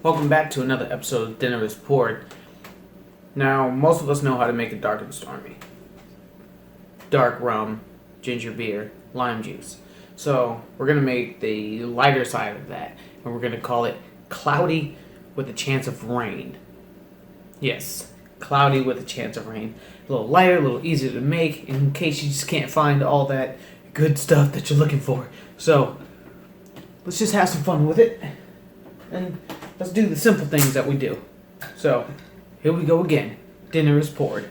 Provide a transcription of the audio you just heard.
Welcome back to another episode of Dinner is Poured. Now, most of us know how to make a dark and stormy. Dark rum, ginger beer, lime juice. So, we're going to make the lighter side of that, and we're going to call it cloudy with a chance of rain. Yes, cloudy with a chance of rain. A little lighter, a little easier to make, in case you just can't find all that good stuff that you're looking for. So, let's just have some fun with it, and let's do the simple things that we do. So, here we go again. Dinner is poured.